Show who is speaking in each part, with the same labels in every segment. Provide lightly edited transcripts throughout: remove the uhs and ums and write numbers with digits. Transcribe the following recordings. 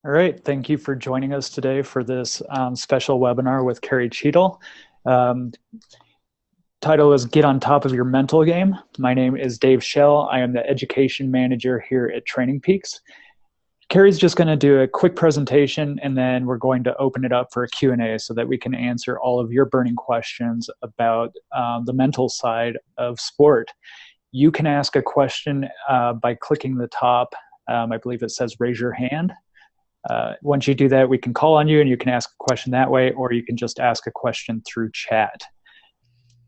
Speaker 1: All right, thank you for joining us today for this special webinar with Carrie Cheadle. Um, Title is Get on Top of Your Mental Game. My name is Dave Schell. I am the Education Manager here at Training Peaks. Carrie's just going to do a quick presentation, and then we're going to open it up for a Q&A so that we can answer all of your burning questions about the mental side of sport. You can ask a question by clicking the top. I believe it says raise your hand. Once you do that, we can call on you and you can ask a question that way, or you can just ask a question through chat.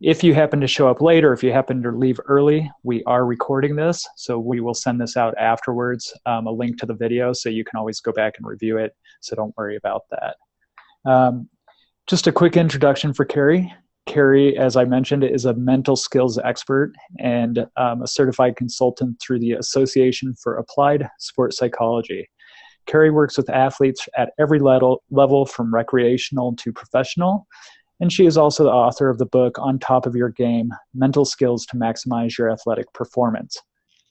Speaker 1: If you happen to show up late or if you happen to leave early, we are recording this, so we will send this out afterwards, a link to the video, so you can always go back and review it, so don't worry about that. Just a quick introduction for Carrie. Carrie, as I mentioned, is a mental skills expert and a certified consultant through the Association for Applied Sport Psychology. Carrie works with athletes at every level from recreational to professional, and she is also the author of the book On Top of Your Game, Mental Skills to Maximize Your Athletic Performance.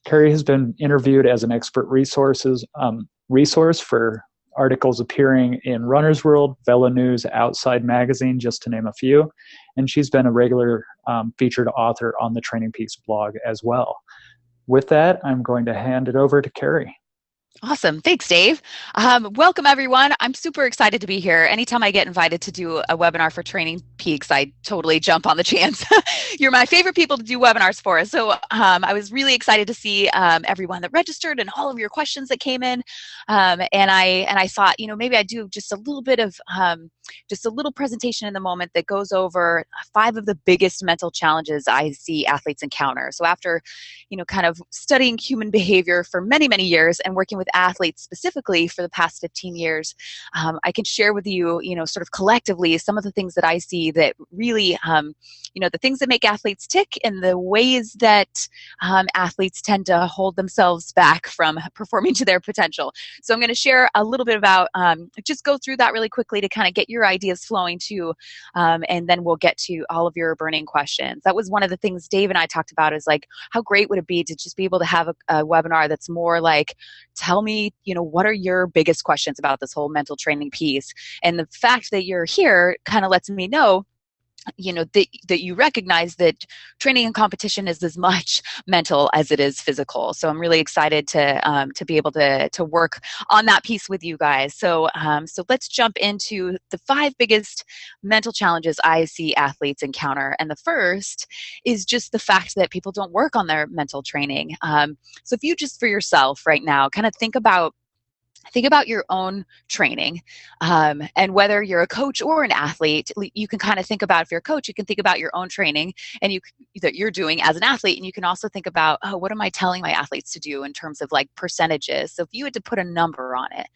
Speaker 1: Carrie has been interviewed as an expert resource for articles appearing in Runner's World, Velo News, Outside Magazine, just to name a few, and she's been a regular featured author on the Training Peaks blog as well. With that, I'm going to hand it over to Carrie.
Speaker 2: Awesome. Thanks, Dave. Welcome, everyone. I'm super excited to be here. Anytime I get invited to do a webinar for Training Peaks, I totally jump on the chance. You're my favorite people to do webinars for. So I was really excited to see everyone that registered and all of your questions that came in. And I thought, maybe I do just a little bit of just a little presentation in the moment that goes over 5 of the biggest mental challenges I see athletes encounter. So after, kind of studying human behavior for many, many years and working with athletes specifically for the past 15 years, I can share with you, sort of collectively some of the things that I see that really, the things that make athletes tick and the ways that athletes tend to hold themselves back from performing to their potential. So I'm going to share a little bit about, just go through that really quickly to kind of get your ideas flowing too, and then we'll get to all of your burning questions. That was one of the things Dave and I talked about, is like, how great would it be to just be able to have a webinar that's more like, tell me, what are your biggest questions about this whole mental training piece? And the fact that you're here kind of lets me know that you recognize that training and competition is as much mental as it is physical. So I'm really excited to be able to work on that piece with you guys. So let's jump into the 5 biggest mental challenges I see athletes encounter. And the first is just the fact that people don't work on their mental training. So if you just for yourself right now kind of think about your own training, and whether you're a coach or an athlete, you can kind of think about, if you're a coach, you can think about your own training and that you're doing as an athlete. And you can also think about, oh, what am I telling my athletes to do in terms of like percentages? So if you had to put a number on it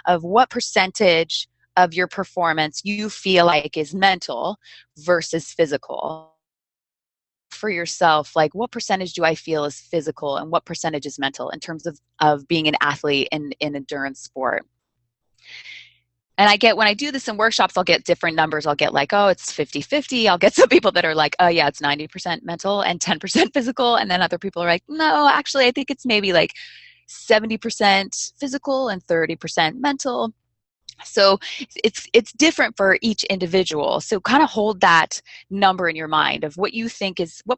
Speaker 2: of what percentage of your performance you feel like is mental versus physical, for yourself, like what percentage do I feel is physical and what percentage is mental in terms of being an athlete in endurance sport? And when I do this in workshops, I'll get different numbers. I'll get like, oh, it's 50-50. I'll get some people that are like, oh yeah, it's 90% mental and 10% physical. And then other people are like, no, actually, I think it's maybe like 70% physical and 30% mental. So it's different for each individual. So kind of hold that number in your mind of what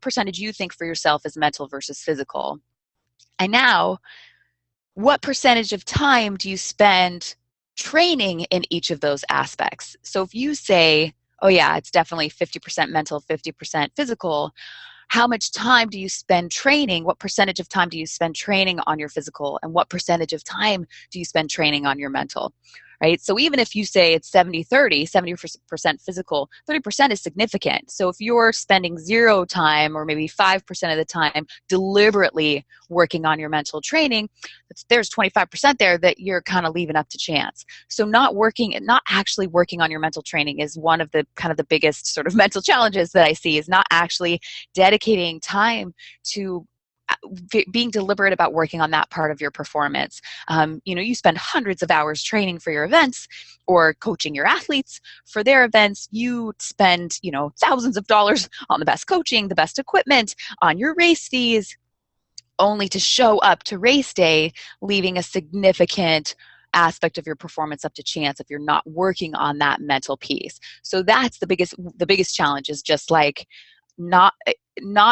Speaker 2: percentage you think for yourself is mental versus physical. And now, what percentage of time do you spend training in each of those aspects? So if you say, oh yeah, it's definitely 50% mental, 50% physical, how much time do you spend training? What percentage of time do you spend training on your physical? And what percentage of time do you spend training on your mental? Right? So even if you say it's 70-30, 70% physical, 30% is significant. So if you're spending 0 time or maybe 5% of the time deliberately working on your mental training, there's 25% there that you're kind of leaving up to chance. So not actually working on your mental training is one of the kind of the biggest sort of mental challenges that I see, is not actually dedicating time to being deliberate about working on that part of your performance. You spend hundreds of hours training for your events or coaching your athletes for their events. You spend, thousands of dollars on the best coaching, the best equipment, on your race fees, only to show up to race day leaving a significant aspect of your performance up to chance if you're not working on that mental piece. So that's the biggest challenge, is just like not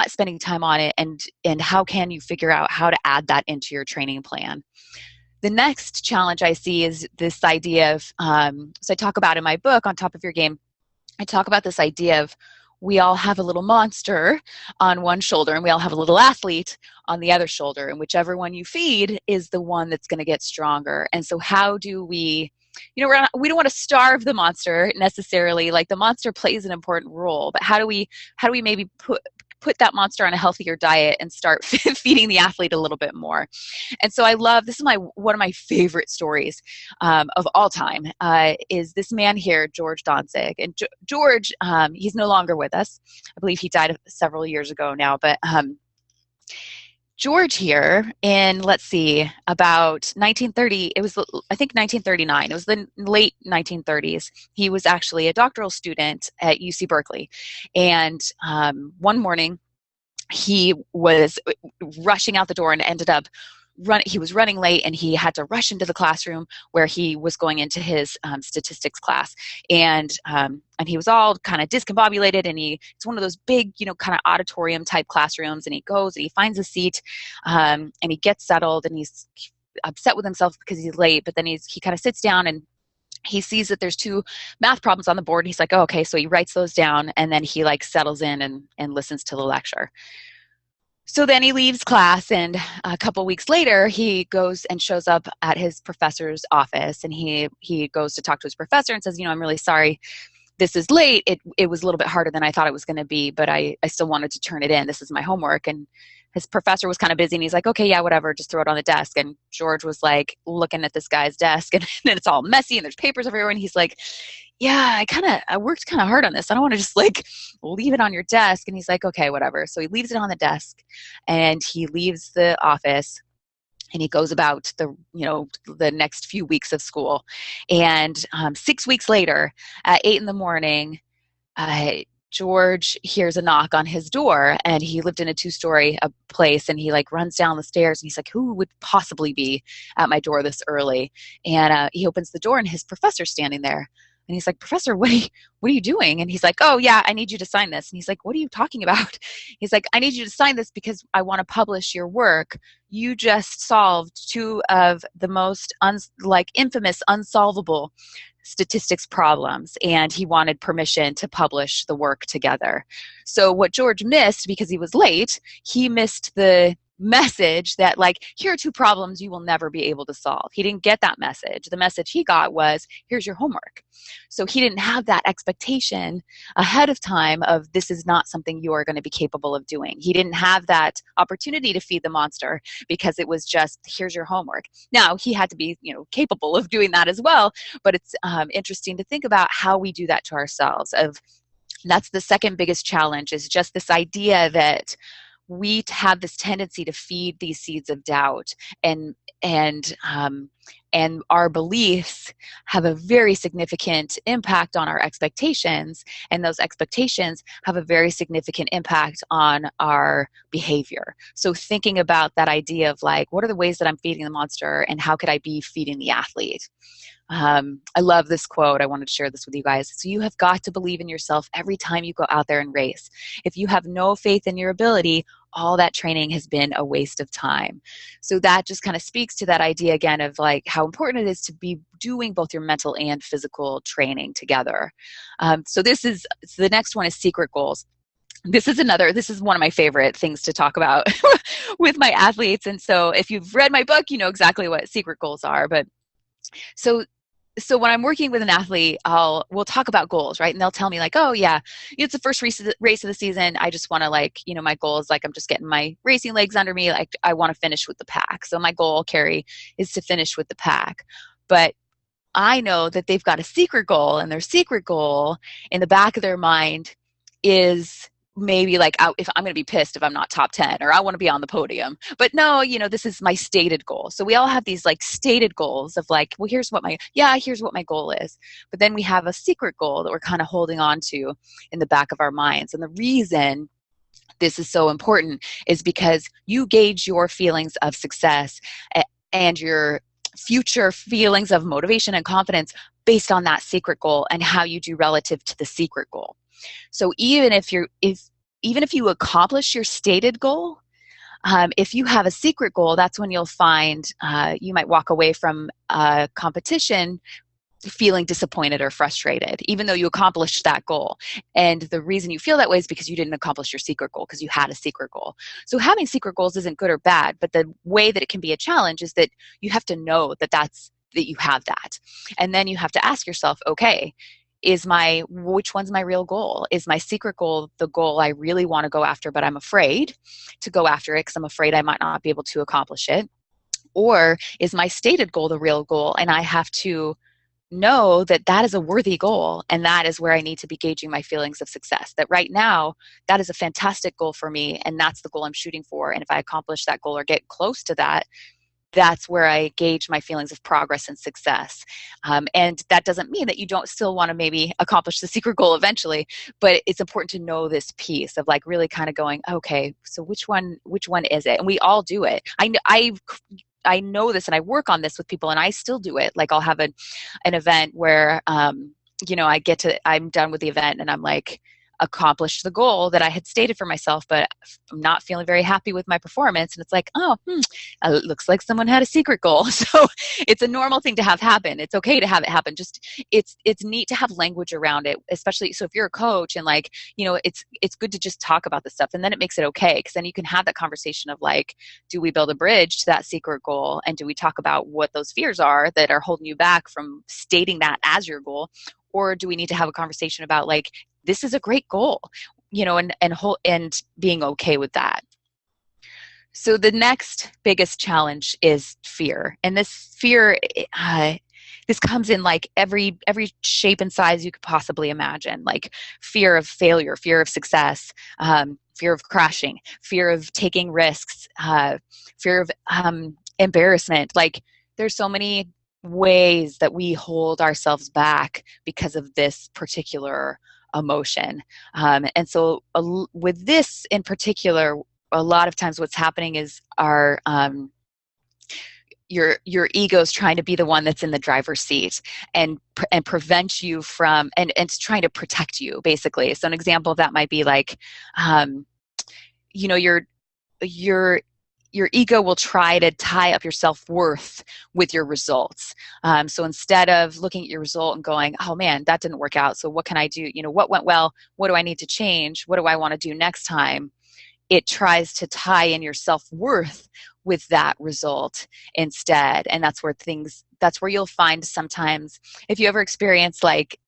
Speaker 2: spending time on it, and how can you figure out how to add that into your training plan. The next challenge I see is this idea of, so I talk about in my book, On Top of Your Game, I talk about this idea of we all have a little monster on one shoulder and we all have a little athlete on the other shoulder, and whichever one you feed is the one that's going to get stronger. And so how do we, we don't want to starve the monster necessarily. Like, the monster plays an important role, but how do we maybe put that monster on a healthier diet and start feeding the athlete a little bit more? And so I love, this is one of my favorite stories of all time, is this man here, George Danzig. And George, he's no longer with us. I believe he died several years ago now, but George here in, let's see, about 1930, it was, I think 1939, it was the late 1930s. He was actually a doctoral student at UC Berkeley. And one morning he was rushing out the door and ended up he was running late, and he had to rush into the classroom where he was going into his statistics class. And he was all kind of discombobulated, and it's one of those big, kind of auditorium type classrooms, and he goes and he finds a seat, and he gets settled, and he's upset with himself because he's late, but then he kind of sits down and he sees that there's 2 math problems on the board, and he's like, oh, okay. So he writes those down, and then he settles in and listens to the lecture. So then he leaves class, and a couple weeks later, he goes and shows up at his professor's office, and he goes to talk to his professor and says, I'm really sorry this is late. It was a little bit harder than I thought it was going to be, but I still wanted to turn it in. This is my homework. And his professor was kind of busy, and he's like, okay, yeah, whatever, just throw it on the desk. And George was looking at this guy's desk, and it's all messy, and there's papers everywhere, and he's like, yeah, I worked kind of hard on this. I don't want to just leave it on your desk. And he's like, okay, whatever. So he leaves it on the desk, and he leaves the office, and he goes about the next few weeks of school. And 6 weeks later, at 8 a.m, George hears a knock on his door, and he lived in a 2-story place, and he runs down the stairs, and he's like, who would possibly be at my door this early? And he opens the door, and his professor's standing there. And he's like, Professor, what are you doing? And he's like, oh, yeah, I need you to sign this. And he's like, what are you talking about? He's like, I need you to sign this because I want to publish your work. You just solved 2 of the most infamous unsolvable statistics problems. And he wanted permission to publish the work together. So what George missed, because he was late, he missed the message that here are 2 problems you will never be able to solve. He didn't get that message. The message he got was, here's your homework. So he didn't have that expectation ahead of time of, this is not something you are going to be capable of doing. He didn't have that opportunity to feed the monster, because it was just, here's your homework. Now he had to be capable of doing that as well, but it's interesting to think about how we do that to ourselves. That's the second biggest challenge, is just this idea that we have this tendency to feed these seeds of doubt, and our beliefs have a very significant impact on our expectations, and those expectations have a very significant impact on our behavior. So thinking about that idea of what are the ways that I'm feeding the monster, and how could I be feeding the athlete? I love this quote. I wanted to share this with you guys. So you have got to believe in yourself every time you go out there and race. If you have no faith in your ability, all that training has been a waste of time. So that just kind of speaks to that idea again of how important it is to be doing both your mental and physical training together. So the next one is secret goals. This is one of my favorite things to talk about with my athletes. And so if you've read my book, you know exactly what secret goals are. But so when I'm working with an athlete, we'll talk about goals, right? And they'll tell me oh yeah, it's the first race of the season. I just want to my goal is I'm just getting my racing legs under me. I want to finish with the pack. So my goal, Carrie, is to finish with the pack. But I know that they've got a secret goal, and their secret goal in the back of their mind is maybe if I'm going to be pissed if I'm not top 10, or I want to be on the podium. But no, this is my stated goal. So we all have these stated goals of well, here's what my goal is. But then we have a secret goal that we're kind of holding on to in the back of our minds. And the reason this is so important is because you gauge your feelings of success and your future feelings of motivation and confidence based on that secret goal and how you do relative to the secret goal. So even if you accomplish your stated goal, if you have a secret goal, that's when you'll find you might walk away from a competition feeling disappointed or frustrated, even though you accomplished that goal. And the reason you feel that way is because you didn't accomplish your secret goal, because you had a secret goal. So having secret goals isn't good or bad, but the way that it can be a challenge is that you have to know that you have that. And then you have to ask yourself, okay, which one's my real goal? Is my secret goal the goal I really want to go after, but I'm afraid to go after it because I'm afraid I might not be able to accomplish it? Or is my stated goal the real goal, and I have to know that that is a worthy goal, and that is where I need to be gauging my feelings of success? That right now, that is a fantastic goal for me, and that's the goal I'm shooting for. And if I accomplish that goal or get close to that, that's where I gauge my feelings of progress and success. And that doesn't mean that you don't still want to maybe accomplish the secret goal eventually, but it's important to know this piece of like really kind of going, okay, so which one is it? And we all do it. I know this, and I work on this with people, and I still do it. Like I'll have an event where, I'm done with the event, and I'm like, accomplished the goal that I had stated for myself, but I'm not feeling very happy with my performance. And it's like, it looks like someone had a secret goal. So it's a normal thing to have happen. It's okay to have it happen. Just it's neat to have language around it, especially so if you're a coach and like, it's good to just talk about this stuff, and then it makes it okay, because then you can have that conversation of like, do we build a bridge to that secret goal, and do we talk about what those fears are that are holding you back from stating that as your goal? Or do we need to have a conversation about like, this is a great goal, and being okay with that. So the next biggest challenge is fear. And this fear, this comes in like every shape and size you could possibly imagine, like fear of failure, fear of success, fear of crashing, fear of taking risks, fear of embarrassment. Like there's so many ways that we hold ourselves back because of this particular emotion. And so with this in particular, a lot of times what's happening is your ego's trying to be the one that's in the driver's seat and prevent you from, and it's trying to protect you, basically. So an example of that might be like, your ego will try to tie up your self-worth with your results. So instead of looking at your result and going, oh man, that didn't work out, so what can I do? What went well? What do I need to change? What do I want to do next time? It tries to tie in your self-worth with that result instead. And that's where you'll find sometimes, if you ever experience like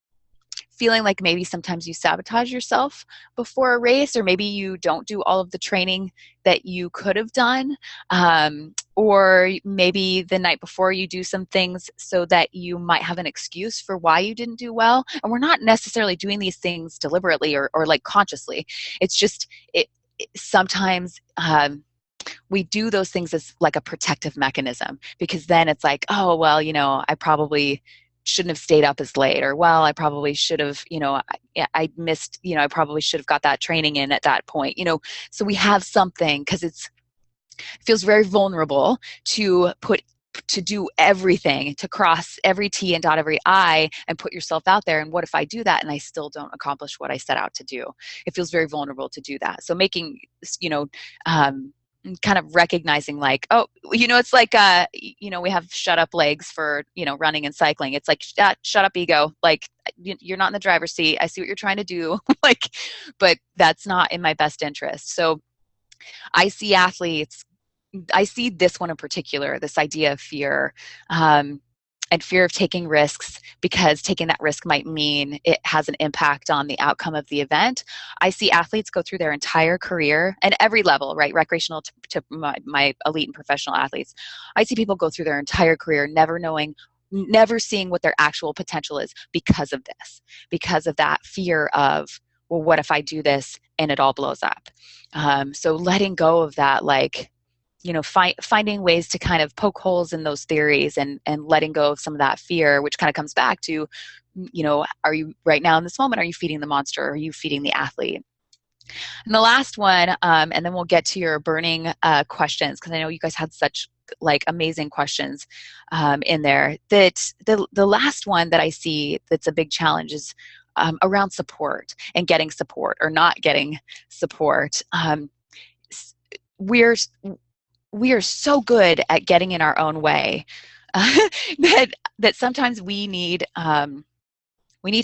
Speaker 2: feeling like maybe sometimes you sabotage yourself before a race, or maybe you don't do all of the training that you could have done, or maybe the night before you do some things so that you might have an excuse for why you didn't do well. And we're not necessarily doing these things deliberately or like consciously. It's just sometimes we do those things as like a protective mechanism, because then it's like, oh, well, I probably shouldn't have stayed up as late, or well, I probably should have, I missed, I probably should have got that training in at that point, so we have something, because it feels very vulnerable to do everything, to cross every T and dot every I and put yourself out there. And what if I do that and I still don't accomplish what I set out to do? It feels very vulnerable to do that. So making, kind of recognizing like, oh, it's like, we have shut up legs for, running and cycling. It's like, shut up ego. Like you're not in the driver's seat. I see what you're trying to do. Like, but that's not in my best interest. So I see this one in particular, this idea of fear, and fear of taking risks, because taking that risk might mean it has an impact on the outcome of the event. I see athletes go through their entire career, and every level, right, recreational to my elite and professional athletes. I see people go through their entire career never seeing what their actual potential is because of this, because of that fear of, well, what if I do this and it all blows up? So letting go of that, like, finding ways to kind of poke holes in those theories and letting go of some of that fear, which kind of comes back to, are you right now in this moment, are you feeding the monster? Or are you feeding the athlete? And the last one, and then we'll get to your burning questions, because I know you guys had such like amazing questions in there. That the last one that I see that's a big challenge is around support and getting support or not getting support. We're we are so good at getting in our own way that sometimes we need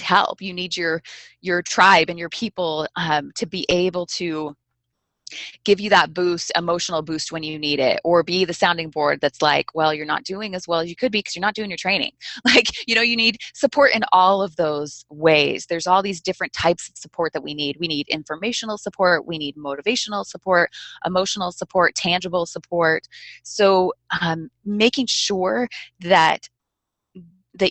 Speaker 2: help. You need your tribe and your people to be able to give you that boost, emotional boost when you need it, or be the sounding board that's like, well, you're not doing as well as you could be because you're not doing your training. Like, you need support in all of those ways. There's all these different types of support that we need. We need informational support. We need motivational support, emotional support, tangible support. So making sure that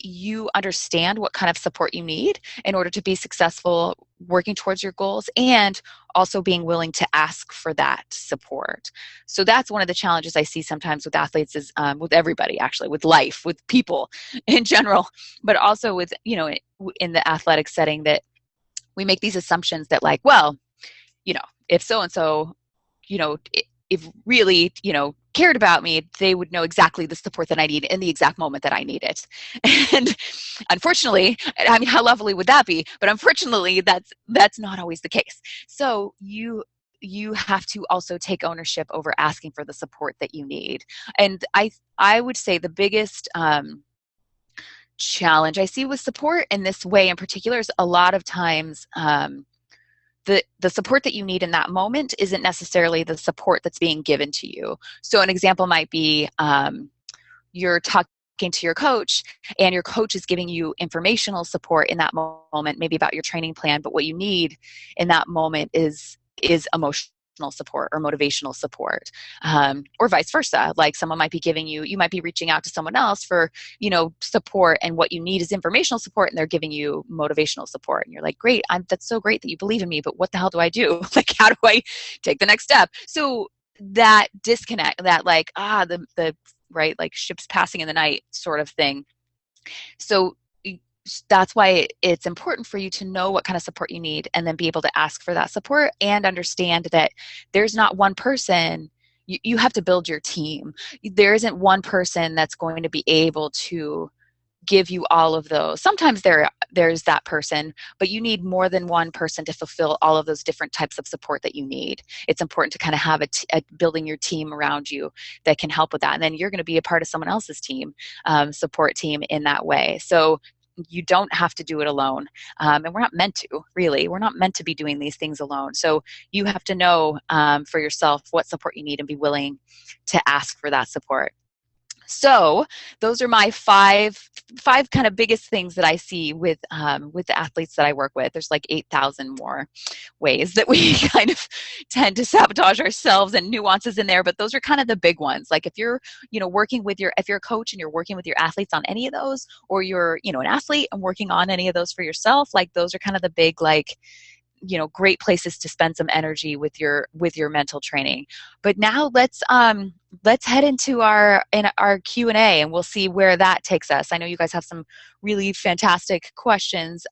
Speaker 2: you understand what kind of support you need in order to be successful working towards your goals, and also being willing to ask for that support. So that's one of the challenges I see sometimes with athletes, is with everybody, actually, with life, with people in general, but also with, in the athletic setting, that we make these assumptions that, like, well, if so-and-so, if really, cared about me, they would know exactly the support that I need in the exact moment that I need it. And unfortunately, I mean, how lovely would that be? But unfortunately, that's not always the case. So you have to also take ownership over asking for the support that you need. And I would say the biggest challenge I see with support in this way in particular is a lot of times the support that you need in that moment isn't necessarily the support that's being given to you. So an example might be you're talking to your coach, and your coach is giving you informational support in that moment, maybe about your training plan, but what you need in that moment is emotional support or motivational support, or vice versa. Like, someone might be you might be reaching out to someone else for, support, and what you need is informational support, and they're giving you motivational support. And you're like, great, that's so great that you believe in me, but what the hell do I do? Like, how do I take the next step? So that disconnect, that like, the right, like ships passing in the night sort of thing. So that's why it's important for you to know what kind of support you need, and then be able to ask for that support, and understand that there's not one person. You have to build your team. There isn't one person that's going to be able to give you all of those. Sometimes there's that person, but you need more than one person to fulfill all of those different types of support that you need. It's important to kind of have a building your team around you that can help with that. And then you're going to be a part of someone else's team, support team, in that way. So you don't have to do it alone. And we're not meant to, really. We're not meant to be doing these things alone. So you have to know for yourself what support you need, and be willing to ask for that support. So those are my five kind of biggest things that I see with the athletes that I work with. There's like 8,000 more ways that we kind of tend to sabotage ourselves, and nuances in there, but those are kind of the big ones. Like, if you're working with if you're a coach and you're working with your athletes on any of those, or you're an athlete and working on any of those for yourself, like, those are kind of the big, like, great places to spend some energy with your mental training. But now let's head into our Q&A, and we'll see where that takes us. I know you guys have some really fantastic questions.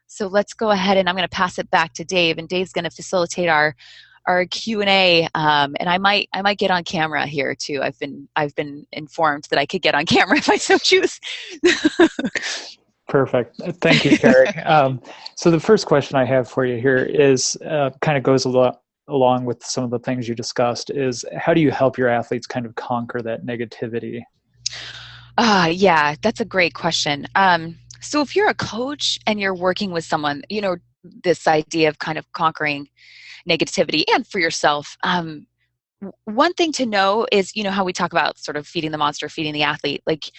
Speaker 2: So let's go ahead, and I'm going to pass it back to Dave, and Dave's going to facilitate our Q&A. And I might get on camera here too. I've been informed that I could get on camera if I so choose.
Speaker 1: Perfect. Thank you, Carrie. So the first question I have for you here is kind of goes along with some of the things you discussed, is how do you help your athletes kind of conquer that negativity?
Speaker 2: Yeah, that's a great question. So if you're a coach and you're working with someone, this idea of kind of conquering negativity, and for yourself, one thing to know is, how we talk about sort of feeding the monster, feeding the athlete, like,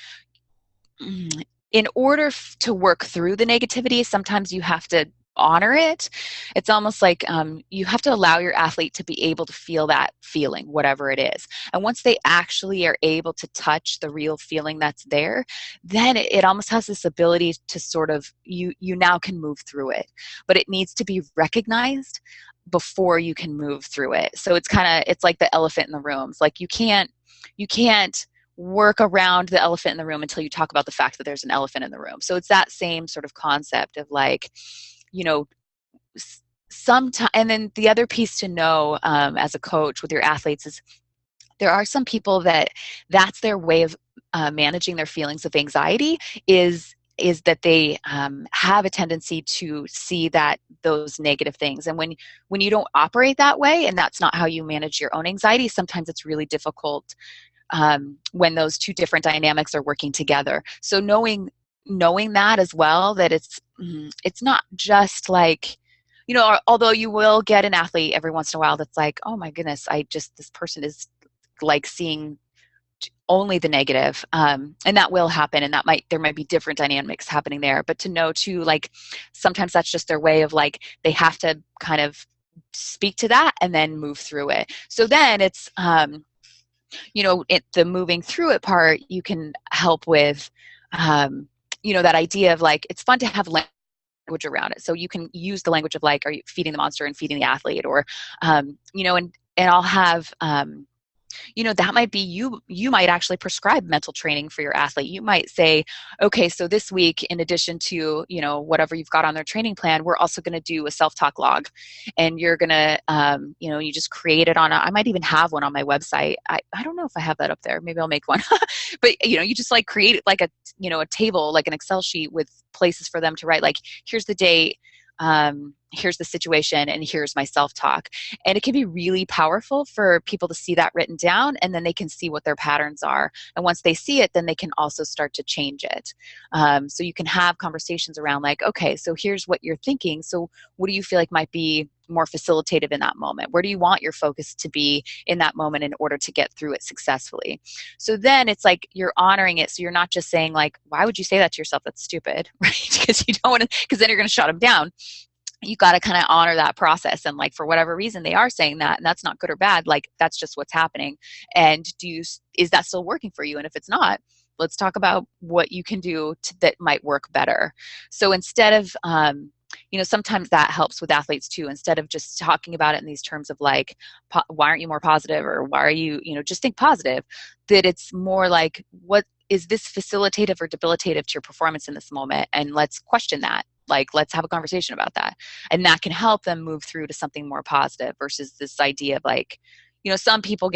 Speaker 2: in order to work through the negativity, sometimes you have to honor it. It's almost like you have to allow your athlete to be able to feel that feeling, whatever it is. And once they actually are able to touch the real feeling that's there, then it almost has this ability to sort of, you now can move through it. But it needs to be recognized before you can move through it. So it's like the elephant in the room. It's like you can't work around the elephant in the room until you talk about the fact that there's an elephant in the room. So it's that same sort of concept of, like, sometimes. And then the other piece to know as a coach with your athletes is There are some people that that's their way of managing their feelings of anxiety is that they have a tendency to see that those negative things. And when you don't operate that way, and that's not how you manage your own anxiety, sometimes it's really difficult when those two different dynamics are working together. So knowing that as well, that it's not just like, although you will get an athlete every once in a while that's like, oh my goodness, this person is like seeing only the negative, and that will happen, and there might be different dynamics happening there. But to know too, like sometimes that's just their way of like they have to kind of speak to that and then move through it. So then it's the moving through it part, you can help with that idea of like it's fun to have language around it. So you can use the language of like, are you feeding the monster and feeding the athlete, or and I'll have that might be you might actually prescribe mental training for your athlete. You might say, okay, so this week, in addition to, whatever you've got on their training plan, we're also going to do a self-talk log, and you're going to, you just create it I might even have one on my website. I don't know if I have that up there. Maybe I'll make one, but you just like create like a table, like an Excel sheet with places for them to write, like, here's the date, here's the situation, and here's my self-talk. And it can be really powerful for people to see that written down, and then they can see what their patterns are. And once they see it, then they can also start to change it. So you can have conversations around like, okay, so here's what you're thinking. So what do you feel like might be more facilitative in that moment? Where do you want your focus to be in that moment in order to get through it successfully? So then it's like you're honoring it. So you're not just saying like, why would you say that to yourself? That's stupid, right? Because you don't want to, because then you're going to shut them down. You got to kind of honor that process. And like, for whatever reason they are saying that, and that's not good or bad, like that's just what's happening. And is that still working for you? And if it's not, let's talk about what you can do that might work better. So instead of, sometimes that helps with athletes too. Instead of just talking about it in these terms of like, why aren't you more positive? Or why are you, just think positive, that it's more like, what is this facilitative or debilitative to your performance in this moment? And let's question that. Like, let's have a conversation about that. And that can help them move through to something more positive versus this idea of like, some people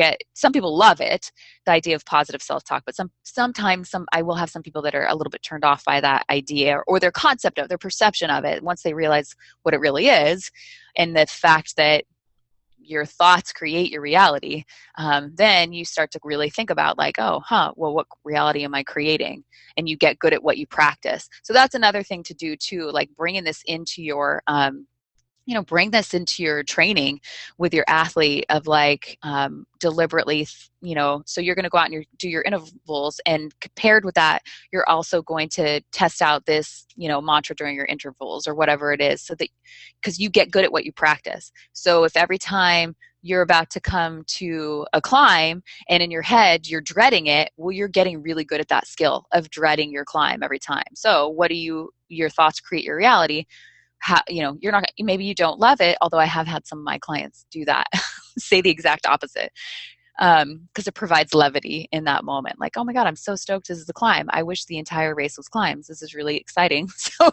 Speaker 2: love it, the idea of positive self-talk, but sometimes I will have some people that are a little bit turned off by that idea or their concept of their perception of it once they realize what it really is. And the fact that your thoughts create your reality, then you start to really think about like, well, what reality am I creating? And you get good at what you practice. So that's another thing to do too, like bringing this into your, bring this into your training with your athlete of like deliberately, so you're going to go out and do your intervals, and paired with that, you're also going to test out this, mantra during your intervals or whatever it is, so that, because you get good at what you practice. So if every time you're about to come to a climb and in your head you're dreading it, well, you're getting really good at that skill of dreading your climb every time. So your thoughts create your reality. You're not, maybe you don't love it, although I have had some of my clients do that, say the exact opposite, because it provides levity in that moment. Like, oh my God, I'm so stoked this is the climb. I wish the entire race was climbs. This is really exciting. So,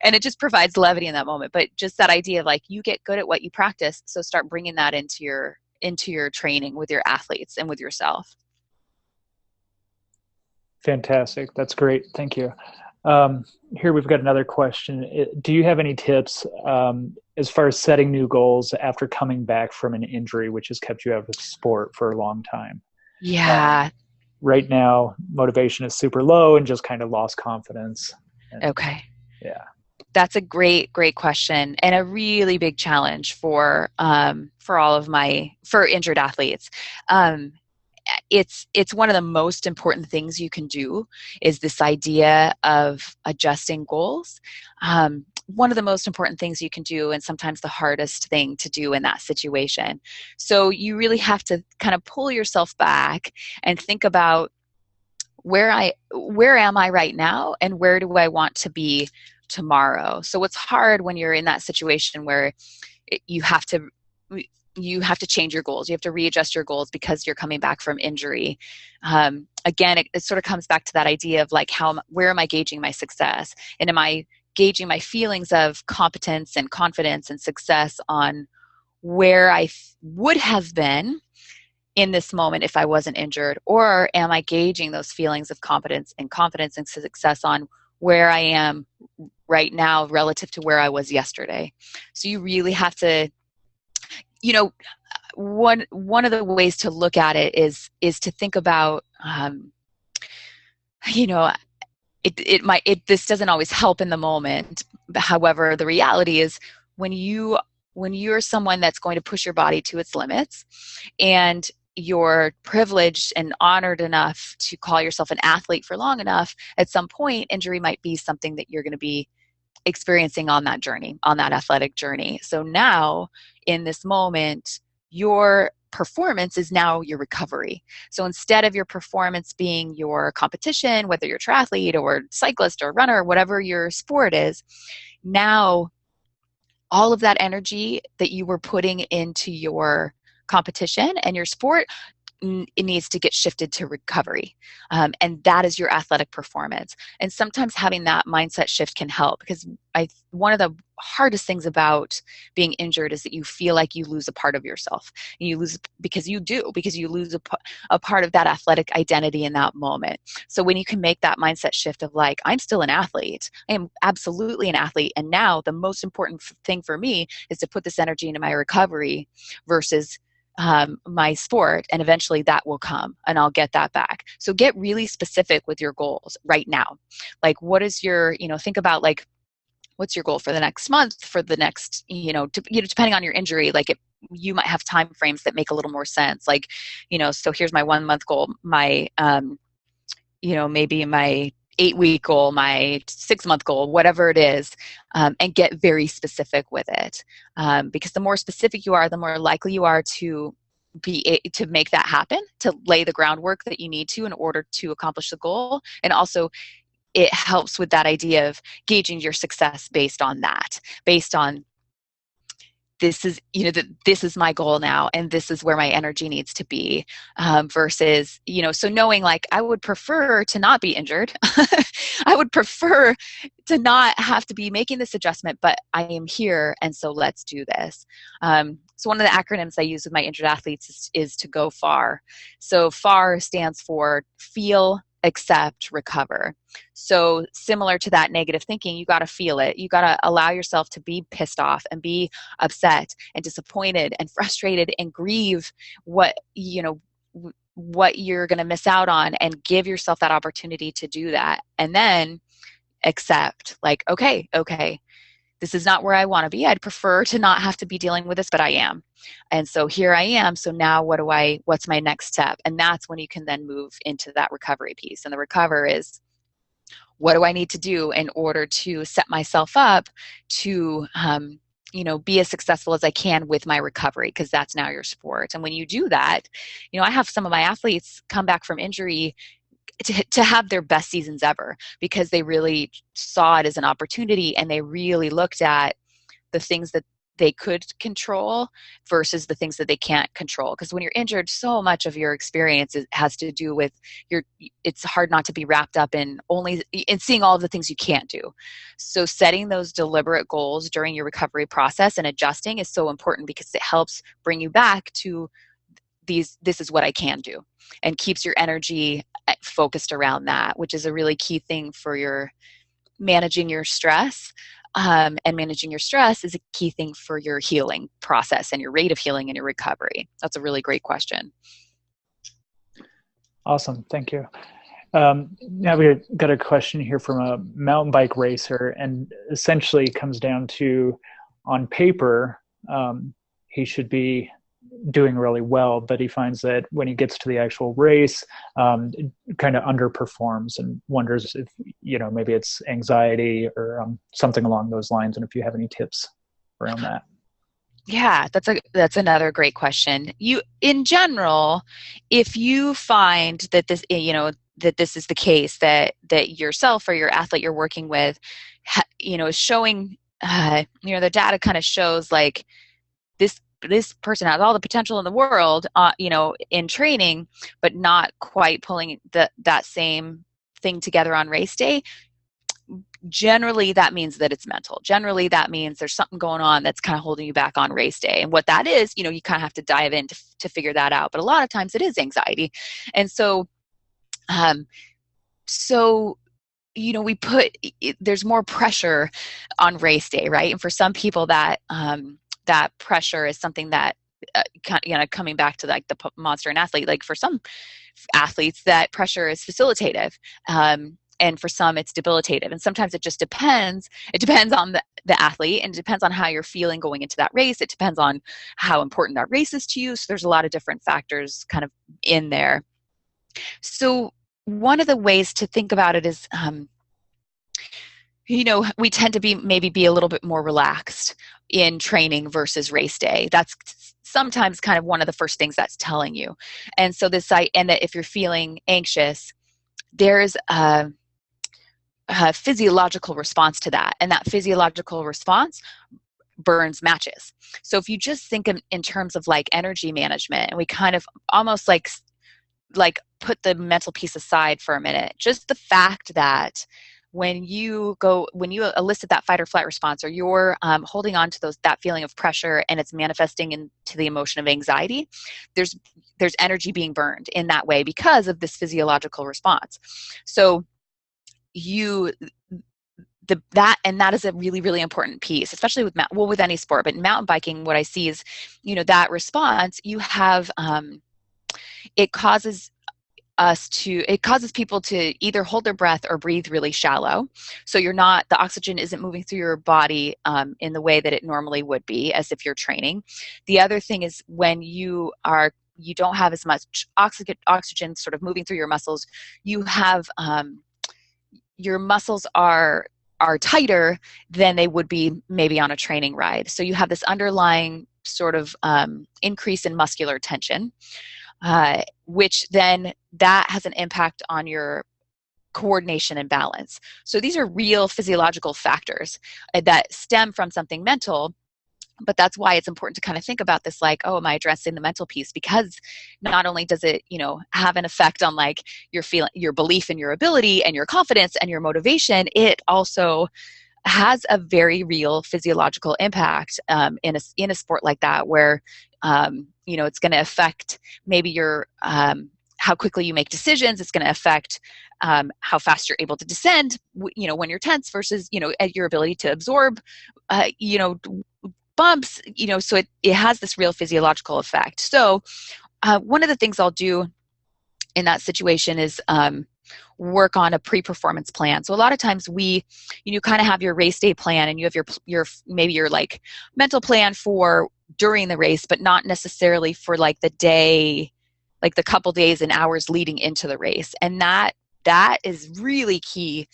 Speaker 2: and it just provides levity in that moment. But just that idea of like, you get good at what you practice, so start bringing that into your training with your athletes and with yourself.
Speaker 1: Fantastic. That's great. Thank you. Here we've got another question. Do you have any tips as far as setting new goals after coming back from an injury, which has kept you out of sport for a long time?
Speaker 2: Yeah.
Speaker 1: Right now, motivation is super low and just kind of lost confidence.
Speaker 2: Okay.
Speaker 1: Yeah.
Speaker 2: That's a great question, and a really big challenge for injured athletes. It's one of the most important things you can do, is this idea of adjusting goals. One of the most important things you can do, and sometimes the hardest thing to do in that situation. So you really have to kind of pull yourself back and think about where am I right now, and where do I want to be tomorrow? So what's hard when you're in that situation where you have to change your goals. You have to readjust your goals because you're coming back from injury. Again, it sort of comes back to that idea of like, where am I gauging my success? And am I gauging my feelings of competence and confidence and success on where I would have been in this moment if I wasn't injured? Or am I gauging those feelings of confidence and success on where I am right now relative to where I was yesterday? So you really have to, one of the ways to look at it is to think about, you know, this doesn't always help in the moment. However, the reality is when you're someone that's going to push your body to its limits, and you're privileged and honored enough to call yourself an athlete for long enough, at some point injury might be something that you're going to be experiencing on that journey, on that athletic journey. So now in this moment, your performance is now your recovery. So instead of your performance being your competition, whether you're a triathlete or cyclist or runner, whatever your sport is, now all of that energy that you were putting into your competition and your sport, it needs to get shifted to recovery. And that is your athletic performance. And sometimes having that mindset shift can help, because one of the hardest things about being injured is that you feel like you lose a part of yourself. And you lose because you lose a part of that athletic identity in that moment. So when you can make that mindset shift of like, I'm still an athlete, I am absolutely an athlete. And now the most important thing for me is to put this energy into my recovery versus my sport, and eventually that will come and I'll get that back. So get really specific with your goals right now. Like, what is your, think about like, what's your goal for the next month, for the next, depending on your injury, like you might have time frames that make a little more sense. Like, so here's my 1 month goal, my, maybe my 8-week goal, my 6-month goal, whatever it is, and get very specific with it. Because the more specific you are, the more likely you are to make that happen, to lay the groundwork that you need to in order to accomplish the goal. And also it helps with that idea of gauging your success based on that, based on this is my goal now, and this is where my energy needs to be, versus, so knowing like, I would prefer to not be injured. I would prefer to not have to be making this adjustment, but I am here. And so let's do this. So one of the acronyms I use with my injured athletes is to go FAR. So FAR stands for feel, accept, recover. So similar to that negative thinking, you got to feel it. You got to allow yourself to be pissed off and be upset and disappointed and frustrated and grieve what you're going to miss out on, and give yourself that opportunity to do that. And then accept, like, okay, this is not where I want to be. I'd prefer to not have to be dealing with this, but I am. And so here I am. So now what's my next step? And that's when you can then move into that recovery piece. And the recover is, what do I need to do in order to set myself up to, be as successful as I can with my recovery? Because that's now your sport. And when you do that, I have some of my athletes come back from injury to have their best seasons ever, because they really saw it as an opportunity, and they really looked at the things that they could control versus the things that they can't control. Because when you're injured, so much of your experience has to do with it's hard not to be wrapped up in seeing all of the things you can't do. So setting those deliberate goals during your recovery process and adjusting is so important, because it helps bring you back to this is what I can do, and keeps your energy focused around that, which is a really key thing for your managing your stress. And managing your stress is a key thing for your healing process and your rate of healing and your recovery. That's a really great question.
Speaker 1: Awesome. Thank you. Now we got a question here from a mountain bike racer, and essentially comes down to, on paper, he should be doing really well, but he finds that when he gets to the actual race, it kind of underperforms, and wonders if, maybe it's anxiety or something along those lines. And if you have any tips around that.
Speaker 2: Yeah, that's another great question. In general, if you find that this, that this is the case, that yourself or your athlete you're working with, is showing, the data kind of shows like this person has all the potential in the world, in training, but not quite pulling that same thing together on race day, generally that means that it's mental. Generally that means there's something going on that's kind of holding you back on race day. And what that is, you kind of have to dive in to figure that out. But a lot of times it is anxiety. And so, um, so there's more pressure on race day, right? And for some people that pressure is something that, coming back to like the monster and athlete, like for some athletes that pressure is facilitative. And for some it's debilitative. And sometimes it just depends. It depends on the athlete, and it depends on how you're feeling going into that race. It depends on how important that race is to you. So there's a lot of different factors kind of in there. So one of the ways to think about it is, we tend to maybe be a little bit more relaxed in training versus race day. That's sometimes kind of one of the first things that's telling you. And so and that if you're feeling anxious, there's a physiological response to that. And that physiological response burns matches. So if you just think in terms of like energy management, and we kind of almost like put the mental piece aside for a minute, just the fact that when you elicit that fight or flight response, or you're holding on to that feeling of pressure, and it's manifesting into the emotion of anxiety, there's energy being burned in that way because of this physiological response. So that is a really, really important piece, especially with any sport, but in mountain biking, what I see is, that response you have, it causes people to either hold their breath or breathe really shallow. So the oxygen isn't moving through your body in the way that it normally would be, as if you're training. The other thing is when you don't have as much oxygen sort of moving through your muscles, you have, your muscles are tighter than they would be maybe on a training ride. So you have this underlying sort of increase in muscular tension, which then that has an impact on your coordination and balance. So these are real physiological factors that stem from something mental. But that's why it's important to kind of think about this, like, oh, am I addressing the mental piece? Because not only does it, have an effect on like your belief in your ability and your confidence and your motivation, it also has a very real physiological impact in a sport like that, where it's going to affect maybe your how quickly you make decisions. It's going to affect how fast you're able to descend, when you're tense versus at your ability to absorb bumps. So it has this real physiological effect. So one of the things I'll do in that situation is work on a pre-performance plan. So a lot of times you kind of have your race day plan, and you have your maybe your like mental plan for during the race, but not necessarily for like the day, like the couple days and hours leading into the race. And that is really key.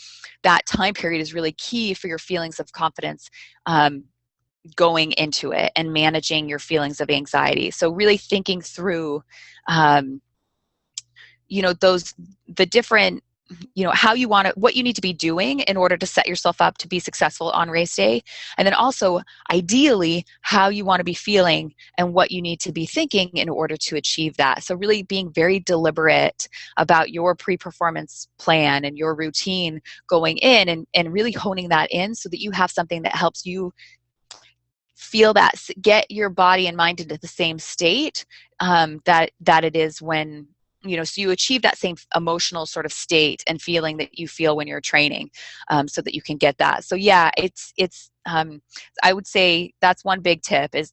Speaker 2: That time period is really key for your feelings of confidence going into it, and managing your feelings of anxiety. So really thinking through the different, how you want to, what you need to be doing in order to set yourself up to be successful on race day. And then also, ideally, how you want to be feeling and what you need to be thinking in order to achieve that. So really being very deliberate about your pre-performance plan and your routine going in, and really honing that in so that you have something that helps you feel that, get your body and mind into the same state that it is when, so you achieve that same emotional sort of state and feeling that you feel when you're training, so that you can get that. So yeah, it's I would say that's one big tip, is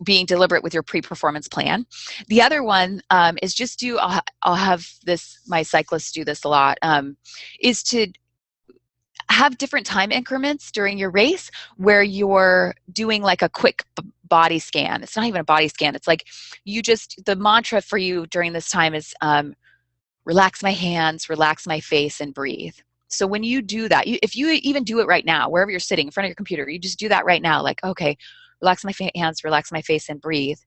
Speaker 2: being deliberate with your pre-performance plan. The other one is just I'll have my cyclists do this a lot, is to have different time increments during your race where you're doing like a quick body scan. It's not even a body scan. It's like the mantra for you during this time is relax my hands, relax my face, and breathe. So when you do that, if you even do it right now, wherever you're sitting in front of your computer, you just do that right now. Like, okay, relax my hands, relax my face, and breathe.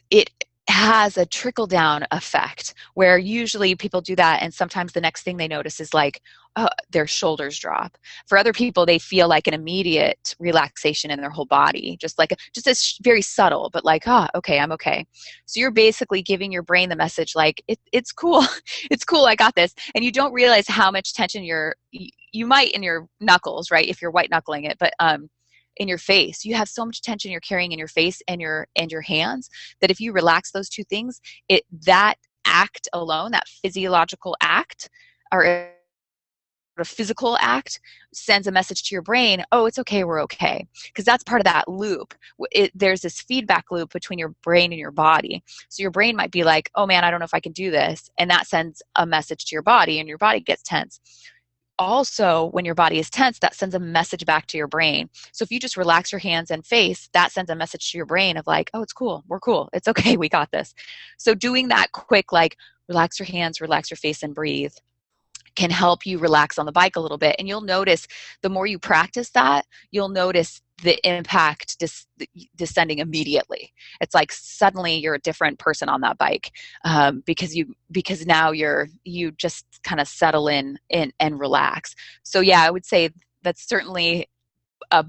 Speaker 2: It has a trickle down effect where usually people do that and sometimes the next thing they notice is like, oh, their shoulders drop. For other people, they feel like an immediate relaxation in their whole body, just as very subtle, but like, oh, okay, I'm okay. So you're basically giving your brain the message like, it's cool, it's cool, I got this. And you don't realize how much tension you might in your knuckles, right? If you're white knuckling it, but in your face, you have so much tension you're carrying in your face and your hands that if you relax those two things, that act alone, that physiological act, or a physical act sends a message to your brain, oh, it's okay, we're okay. Because that's part of that loop. There's this feedback loop between your brain and your body. So your brain might be like, oh man, I don't know if I can do this. And that sends a message to your body and your body gets tense. Also, when your body is tense, that sends a message back to your brain. So if you just relax your hands and face, that sends a message to your brain of like, oh, it's cool, we're cool, it's okay, we got this. So doing that quick, like relax your hands, relax your face and breathe, can help you relax on the bike a little bit. And you'll notice the more you practice that, you'll notice the impact descending immediately. It's like suddenly you're a different person on that bike because now you just kind of settle in and relax. So yeah, I would say that's certainly a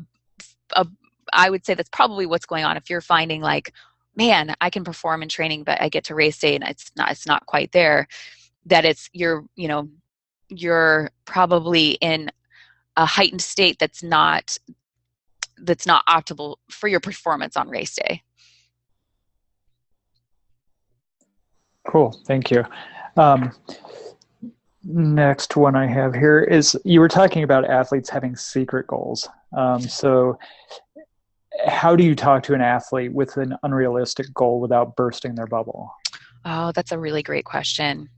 Speaker 2: I would say that's probably what's going on. If you're finding like, man, I can perform in training, but I get to race day and it's not quite there, that you're probably in a heightened state that's not optimal for your performance on race day.
Speaker 1: Cool, thank you. Next one I have here is, you were talking about athletes having secret goals. So how do you talk to an athlete with an unrealistic goal without bursting their bubble?
Speaker 2: Oh, that's a really great question.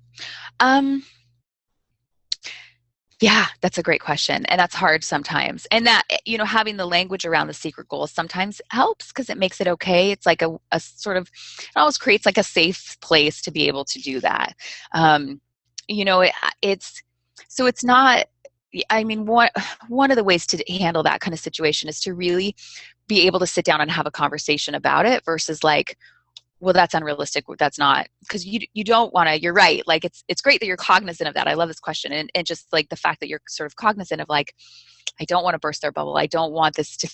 Speaker 2: Yeah, that's a great question. And that's hard sometimes. And that, having the language around the secret goals sometimes helps because it makes it okay. It's like a sort of, it almost creates like a safe place to be able to do that. It's not, I mean, one of the ways to handle that kind of situation is to really be able to sit down and have a conversation about it versus like, well, that's unrealistic. That's not, because you don't want to, you're right. Like it's great that you're cognizant of that. I love this question. And just like the fact that you're sort of cognizant of like, I don't want to burst their bubble. I don't want this to,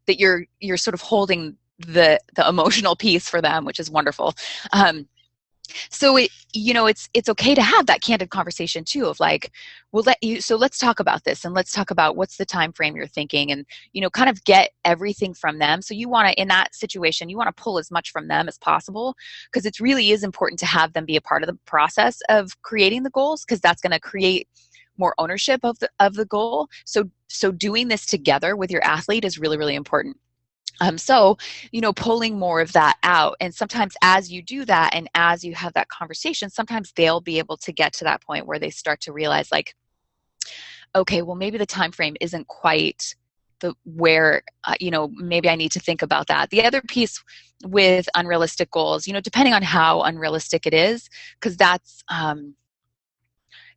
Speaker 2: that you're sort of holding the emotional piece for them, which is wonderful. So it's okay to have that candid conversation too of like, so let's talk about this and let's talk about what's the time frame you're thinking and, kind of get everything from them. So you want to, in that situation, you want to pull as much from them as possible because it really is important to have them be a part of the process of creating the goals because that's going to create more ownership of the goal. So doing this together with your athlete is really, really important. So, pulling more of that out. And sometimes as you do that and as you have that conversation, sometimes they'll be able to get to that point where they start to realize like, okay, well, maybe the time frame isn't quite maybe I need to think about that. The other piece with unrealistic goals, depending on how unrealistic it is, because that's,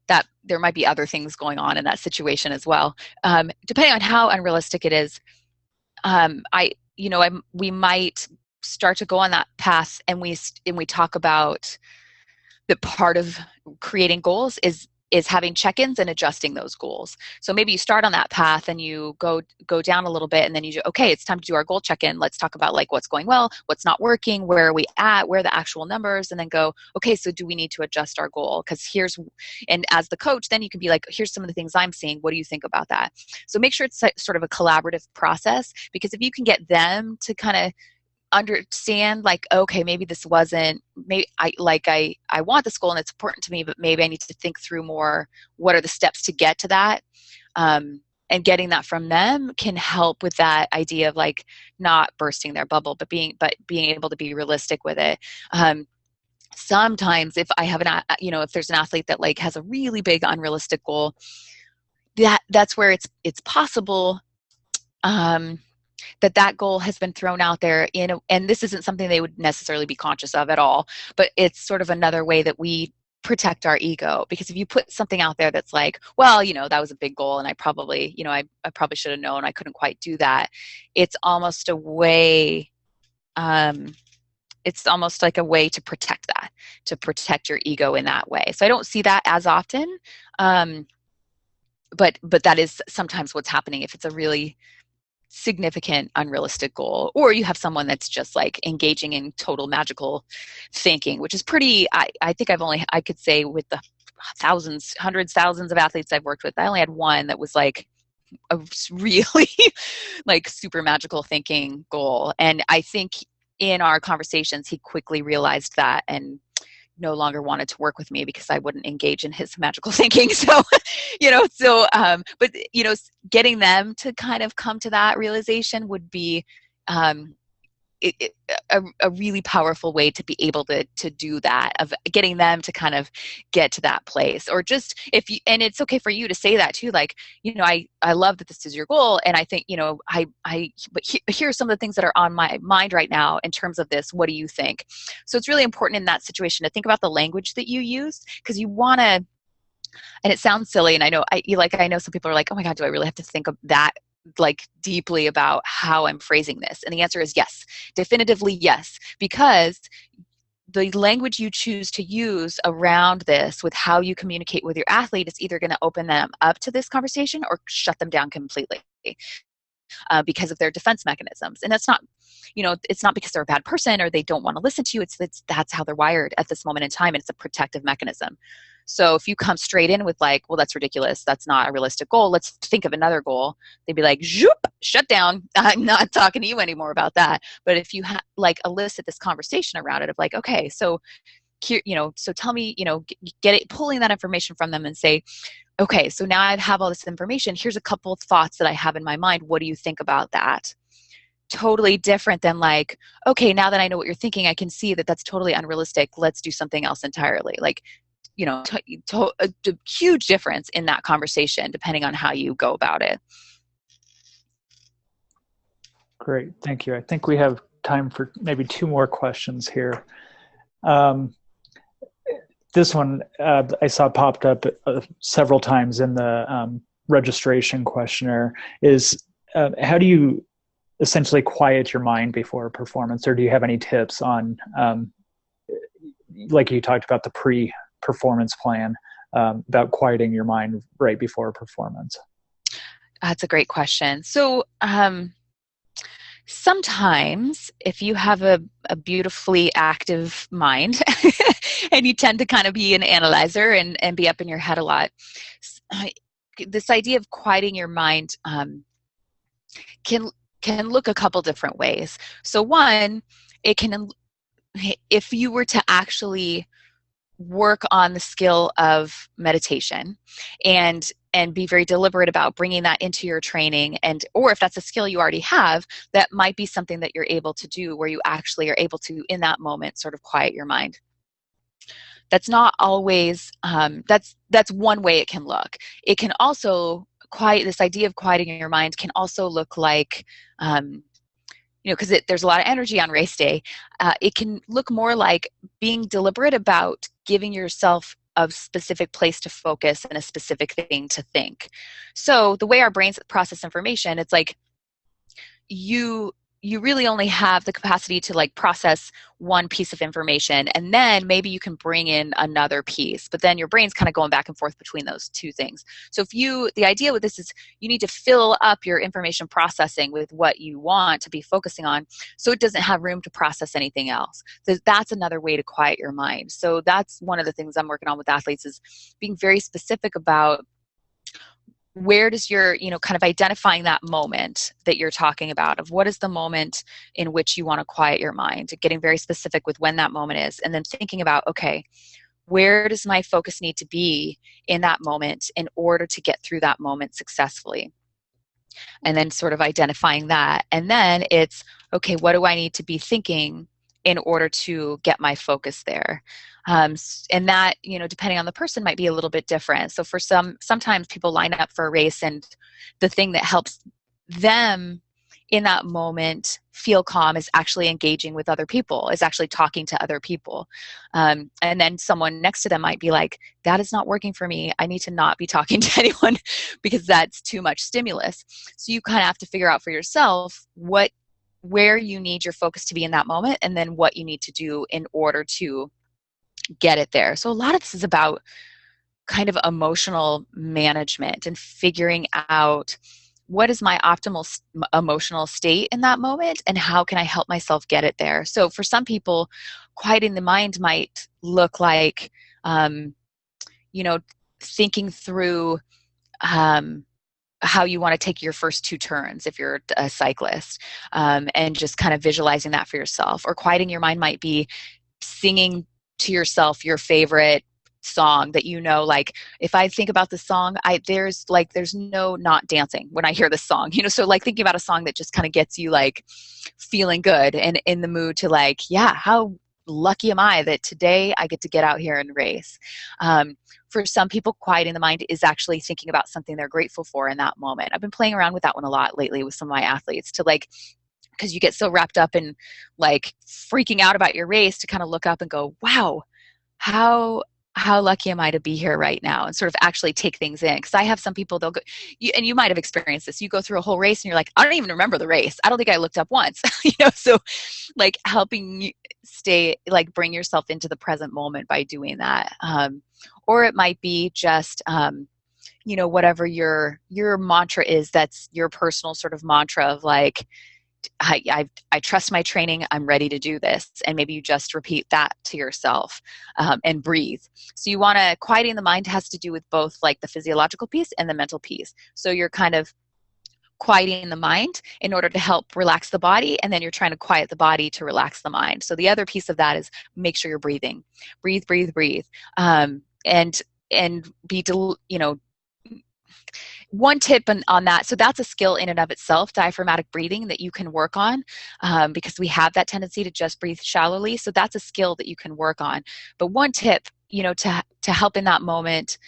Speaker 2: that there might be other things going on in that situation as well. Depending on how unrealistic it is, we might start to go on that path and we talk about that part of creating goals is having check-ins and adjusting those goals. So maybe you start on that path and you go down a little bit and then you do, okay, it's time to do our goal check-in. Let's talk about like what's going well, what's not working, where are we at, where are the actual numbers, and then go, okay, so do we need to adjust our goal? And as the coach, then you can be like, here's some of the things I'm seeing. What do you think about that? So make sure it's sort of a collaborative process because if you can get them to kind of understand like, okay, maybe this wasn't, maybe I want this goal and it's important to me, but maybe I need to think through more, what are the steps to get to that? And getting that from them can help with that idea of like not bursting their bubble, but being able to be realistic with it. Sometimes if I have if there's an athlete that like has a really big unrealistic goal, that's where it's possible, that goal has been thrown out there and this isn't something they would necessarily be conscious of at all, but it's sort of another way that we protect our ego. Because if you put something out there that's like, well, that was a big goal and I probably, I probably should have known I couldn't quite do that. It's almost a way, it's almost like a way to protect that, to protect your ego in that way. So I don't see that as often. But that is sometimes what's happening if it's a really significant unrealistic goal, or you have someone that's just like engaging in total magical thinking, which is pretty, I think I could say with the thousands, hundreds, thousands of athletes I've worked with, I only had one that was like a really like super magical thinking goal. And I think in our conversations, he quickly realized that and no longer wanted to work with me because I wouldn't engage in his magical thinking. So, but getting them to kind of come to that realization would be, a really powerful way to be able to do that, of getting them to kind of get to that place. Or just and it's okay for you to say that too, like, I love that this is your goal, and I think, but here are some of the things that are on my mind right now in terms of this. What do you think? So it's really important in that situation to think about the language that you use, because you want to, and it sounds silly, and I know I know some people are like, oh my God, do I really have to think of that like deeply about how I'm phrasing this? And the answer is yes, definitively yes, because the language you choose to use around this with how you communicate with your athlete is either going to open them up to this conversation or shut them down completely, because of their defense mechanisms. And that's not, it's not because they're a bad person or they don't want to listen to you. That's how they're wired at this moment in time, and it's a protective mechanism. So if you come straight in with like, well, that's ridiculous, that's not a realistic goal, let's think of another goal, they'd be like, zoop, shut down, I'm not talking to you anymore about that. But if you like elicit this conversation around it of like, okay, so here, so tell me, get it, pulling that information from them and say, okay, so now I have all this information, here's a couple of thoughts that I have in my mind, what do you think about that? Totally different than like, okay, now that I know what you're thinking, I can see that that's totally unrealistic, let's do something else entirely. Like, a huge difference in that conversation depending on how you go about it.
Speaker 1: Great, thank you. I think we have time for maybe two more questions here. This one I saw popped up several times in the registration questionnaire is, how do you essentially quiet your mind before a performance? Or do you have any tips on, like you talked about the pre-performance plan, about quieting your mind right before a performance?
Speaker 2: That's a great question. So sometimes if you have a beautifully active mind and you tend to kind of be an analyzer and be up in your head a lot, this idea of quieting your mind can look a couple different ways. So one, if you were to actually work on the skill of meditation and be very deliberate about bringing that into your training, or if that's a skill you already have, that might be something that you're able to do where you actually are able to, in that moment, sort of quiet your mind. That's not always, that's one way it can look. It can also this idea of quieting your mind can also look like, because there's a lot of energy on race day. It can look more like being deliberate about giving yourself a specific place to focus and a specific thing to think. So the way our brains process information, it's like you really only have the capacity to like process one piece of information, and then maybe you can bring in another piece, but then your brain's kind of going back and forth between those two things. So the idea with this is you need to fill up your information processing with what you want to be focusing on, so it doesn't have room to process anything else. So that's another way to quiet your mind. So that's one of the things I'm working on with athletes, is being very specific about where does your, kind of identifying that moment that you're talking about, of what is the moment in which you want to quiet your mind, getting very specific with when that moment is, and then thinking about, okay, where does my focus need to be in that moment in order to get through that moment successfully? And then sort of identifying that. And then it's, okay, what do I need to be thinking in order to get my focus there? And that, depending on the person, might be a little bit different. So for sometimes people line up for a race, and the thing that helps them in that moment feel calm is actually engaging with other people, is actually talking to other people. And then someone next to them might be like, that is not working for me. I need to not be talking to anyone because that's too much stimulus. So you kind of have to figure out for yourself what where you need your focus to be in that moment, and then what you need to do in order to get it there. So a lot of this is about kind of emotional management and figuring out what is my optimal emotional state in that moment, and how can I help myself get it there. So for some people, quieting the mind might look like, um, you know, thinking through how you want to take your first 2 turns if you're a cyclist, and just kind of visualizing that for yourself. Or quieting your mind might be singing to yourself your favorite song that, like, if I think about the song, there's no not dancing when I hear this song, so like thinking about a song that just kind of gets you like feeling good and in the mood to like, yeah, how lucky am I that today I get to get out here and race. For some people, quieting the mind is actually thinking about something they're grateful for in that moment. I've been playing around with that one a lot lately with some of my athletes, to like, because you get so wrapped up in like freaking out about your race, to kind of look up and go, wow, how lucky am I to be here right now, and sort of actually take things in. Because I have some people, they'll go, and you might have experienced this, you go through a whole race and you're like, I don't even remember the race, I don't think I looked up once. So like helping you stay, like bring yourself into the present moment by doing that. Or it might be just whatever your mantra is, that's your personal sort of mantra of like, I trust my training, I'm ready to do this. And maybe you just repeat that to yourself, and breathe. So you want to, quieting the mind has to do with both like the physiological piece and the mental piece. So you're kind of quieting the mind in order to help relax the body, and then you're trying to quiet the body to relax the mind. So the other piece of that is make sure you're breathing. Breathe, breathe, breathe. And be, one tip on that, so that's a skill in and of itself, diaphragmatic breathing, that you can work on, because we have that tendency to just breathe shallowly. So that's a skill that you can work on. But one tip, to help in that moment,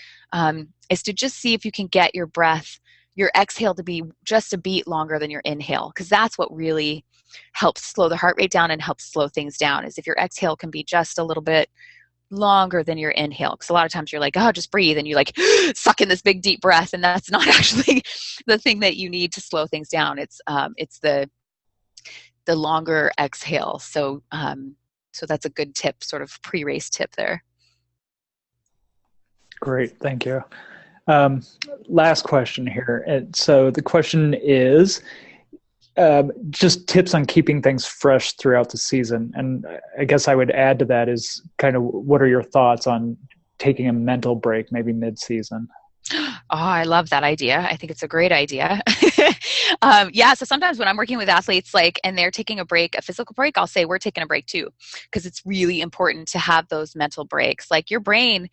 Speaker 2: is to just see if you can get your breath, your exhale, to be just a beat longer than your inhale, because that's what really helps slow the heart rate down and helps slow things down, is if your exhale can be just a little bit longer than your inhale. Because a lot of times you're like, oh, just breathe, and you like suck in this big deep breath, and that's not actually the thing that you need to slow things down. It's the longer exhale. So that's a good tip, sort of pre-race tip there.
Speaker 1: Great, thank you. Last question here. So the question is, just tips on keeping things fresh throughout the season. And I guess I would add to that is kind of, what are your thoughts on taking a mental break, maybe mid-season?
Speaker 2: Oh, I love that idea. I think it's a great idea. Yeah. So sometimes when I'm working with athletes, like, and they're taking a break, a physical break, I'll say, we're taking a break too, because it's really important to have those mental breaks. Like your brain,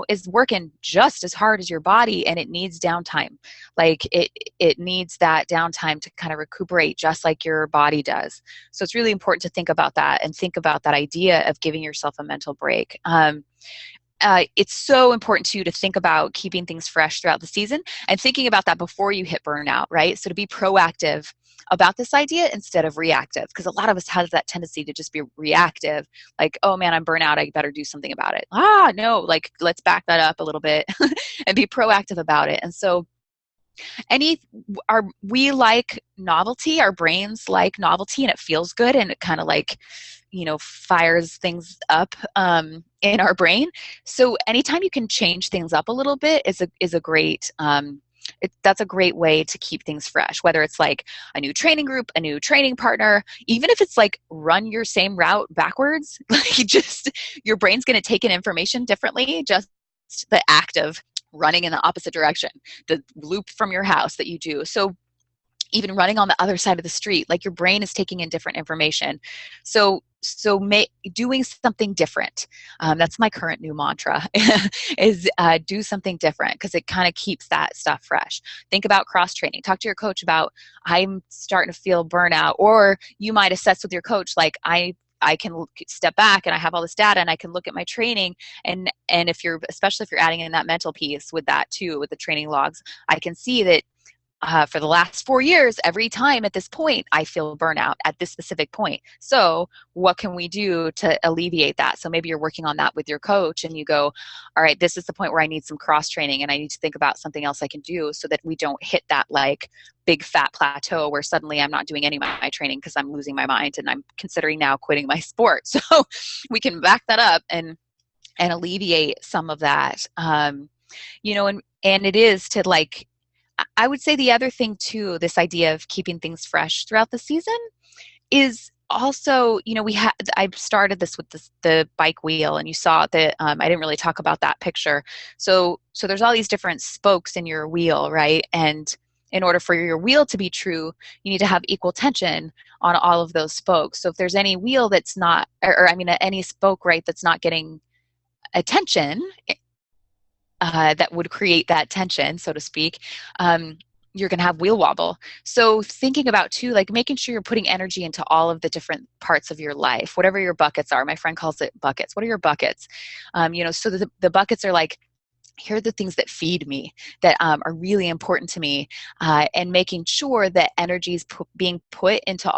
Speaker 2: is working just as hard as your body, and it needs downtime. Like it needs that downtime to kind of recuperate, just like your body does. So it's really important to think about that, and think about that idea of giving yourself a mental break. It's so important too to think about keeping things fresh throughout the season, and thinking about that before you hit burnout, right? So to be proactive about this idea instead of reactive, because a lot of us has that tendency to just be reactive, like, oh man, I'm burnt out, I better do something about it. No, like, let's back that up a little bit and be proactive about it. And so we like novelty, our brains like novelty, and it feels good, and it kind of like, fires things up in our brain. So anytime you can change things up a little bit is a great, that's a great way to keep things fresh, whether it's like a new training group, a new training partner, even if it's like run your same route backwards, like just your brain's going to take in information differently, just the act of running in the opposite direction, the loop from your house that you do. So even running on the other side of the street, like your brain is taking in different information. So doing something different. That's my current new mantra is do something different, because it kind of keeps that stuff fresh. Think about cross training. Talk to your coach about, I'm starting to feel burnout, or you might assess with your coach, like, I can step back and I have all this data and I can look at my training. And especially if you're adding in that mental piece with that too, with the training logs, I can see that for the last 4 years, every time at this point, I feel burnout at this specific point. So what can we do to alleviate that? So maybe you're working on that with your coach and you go, all right, this is the point where I need some cross training and I need to think about something else I can do so that we don't hit that like big fat plateau where suddenly I'm not doing any of my training because I'm losing my mind and I'm considering now quitting my sport. So we can back that up and alleviate some of that. And it is to like, I would say the other thing too, this idea of keeping things fresh throughout the season is also, I started this with the bike wheel, and you saw that I didn't really talk about that picture. So there's all these different spokes in your wheel, right? And in order for your wheel to be true, you need to have equal tension on all of those spokes. So if there's any wheel that's not, any spoke, right, that's not getting attention, that would create that tension, so to speak, you're going to have wheel wobble. So thinking about too, like making sure you're putting energy into all of the different parts of your life, whatever your buckets are. My friend calls it buckets. What are your buckets? So the buckets are like, here are the things that feed me, that are really important to me, and making sure that energy is being put into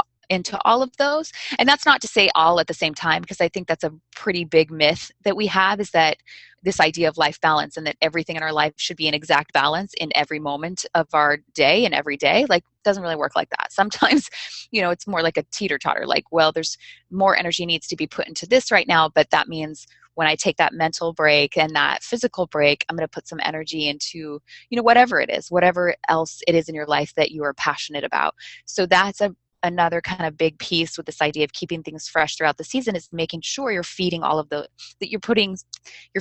Speaker 2: all of those. And that's not to say all at the same time, because I think that's a pretty big myth that we have, is that this idea of life balance and that everything in our life should be an exact balance in every moment of our day and every day. Like, doesn't really work like that. Sometimes, it's more like a teeter-totter, like, well, there's more energy needs to be put into this right now, but that means when I take that mental break and that physical break, I'm going to put some energy into, whatever it is, whatever else it is in your life that you are passionate about. So that's another kind of big piece with this idea of keeping things fresh throughout the season, is making sure you're feeding all of you're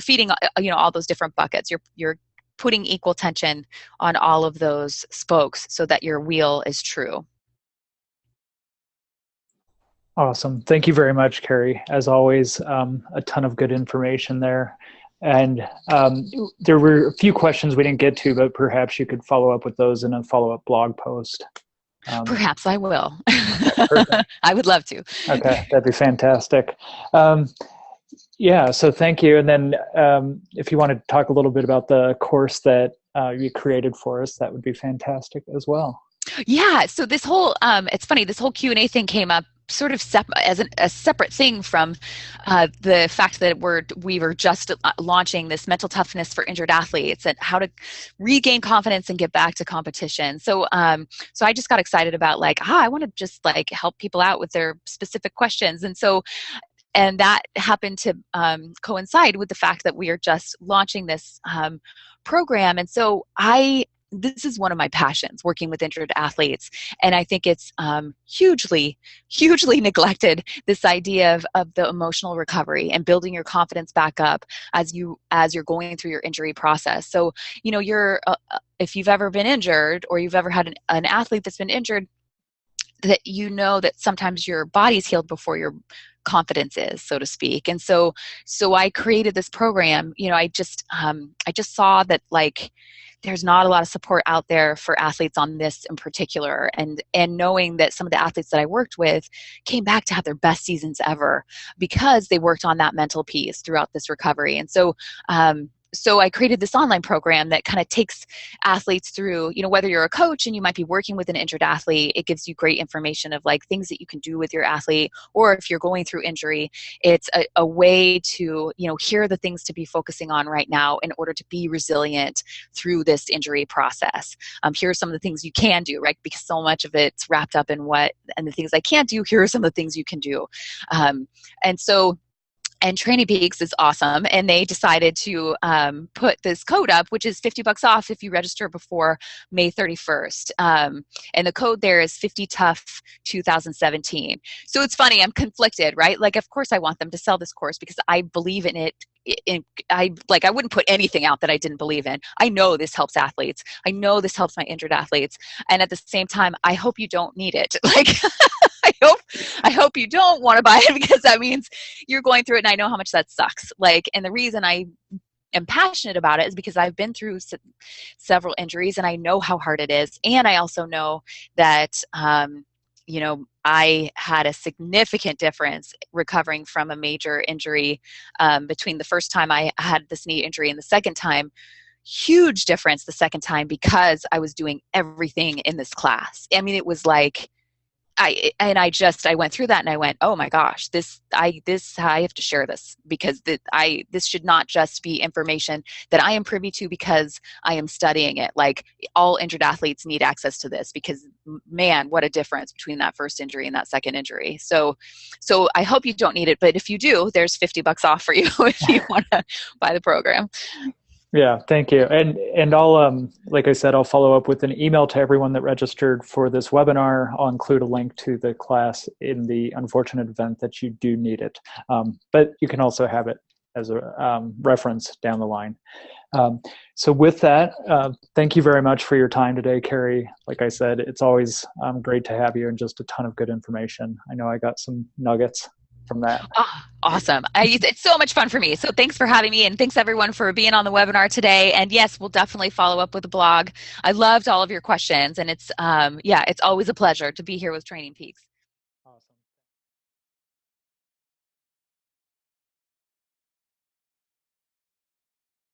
Speaker 2: feeding, all those different buckets. You're putting equal tension on all of those spokes so that your wheel is true.
Speaker 1: Awesome. Thank you very much, Carrie. As always, a ton of good information there. And there were a few questions we didn't get to, but perhaps you could follow up with those in a follow-up blog post.
Speaker 2: Perhaps I will.
Speaker 1: Okay,
Speaker 2: I would love to.
Speaker 1: Okay, that'd be fantastic. So thank you. And then if you want to talk a little bit about the course that you created for us, that would be fantastic as well.
Speaker 2: Yeah. So this whole, it's funny, this whole Q&A thing came up sort of as a separate thing from the fact that we were just launching this mental toughness for injured athletes and how to regain confidence and get back to competition. So so I just got excited about like, I want to just like help people out with their specific questions. And that happened to coincide with the fact that we are just launching this program. And so this is one of my passions, working with injured athletes. And I think it's hugely, hugely neglected, this idea of the emotional recovery and building your confidence back up as you're going through your injury process. So, if you've ever been injured, or you've ever had an athlete that's been injured, that that sometimes your body's healed before your confidence is, so to speak. And so I created this program. I just saw that like there's not a lot of support out there for athletes on this in particular. And knowing that some of the athletes that I worked with came back to have their best seasons ever because they worked on that mental piece throughout this recovery. And so I created this online program that kind of takes athletes through, whether you're a coach and you might be working with an injured athlete, it gives you great information of like things that you can do with your athlete. Or if you're going through injury, it's a way to, here are the things to be focusing on right now in order to be resilient through this injury process. Here are some of the things you can do, right? Because so much of it's wrapped up in and the things I can't do, here are some of the things you can do. And Training Peaks is awesome. And they decided to put this code up, which is $50 off if you register before May 31st. And the code there is 50tough 2017. So it's funny, I'm conflicted, right? Like, of course I want them to sell this course because I believe in it. I wouldn't put anything out that I didn't believe in. I know this helps athletes. I know this helps my injured athletes. And at the same time, I hope you don't need it. Like, I hope you don't want to buy it because that means you're going through it, and I know how much that sucks. Like, and the reason I am passionate about it is because I've been through several injuries and I know how hard it is. And I also know that, I had a significant difference recovering from a major injury between the first time I had this knee injury and the second time. huge difference the second time because I was doing everything in this class. I mean, it was like, I went through that and I went, oh my gosh, I have to share this because this should not just be information that I am privy to because I am studying it. Like, all injured athletes need access to this because, man, what a difference between that first injury and that second injury. So I hope you don't need it, but if you do, there's $50 off for you if you want to buy the program.
Speaker 1: Yeah, thank you. And I'll, like I said, I'll follow up with an email to everyone that registered for this webinar. I'll include a link to the class in the unfortunate event that you do need it. But you can also have it as a reference down the line. So with that, thank you very much for your time today, Carrie. Like I said, it's always great to have you and just a ton of good information. I know I got some nuggets from that.
Speaker 2: Oh, awesome. It's so much fun for me. So thanks for having me, and thanks everyone for being on the webinar today. And yes, we'll definitely follow up with a blog. I loved all of your questions, and it's always a pleasure to be here with Training Peaks.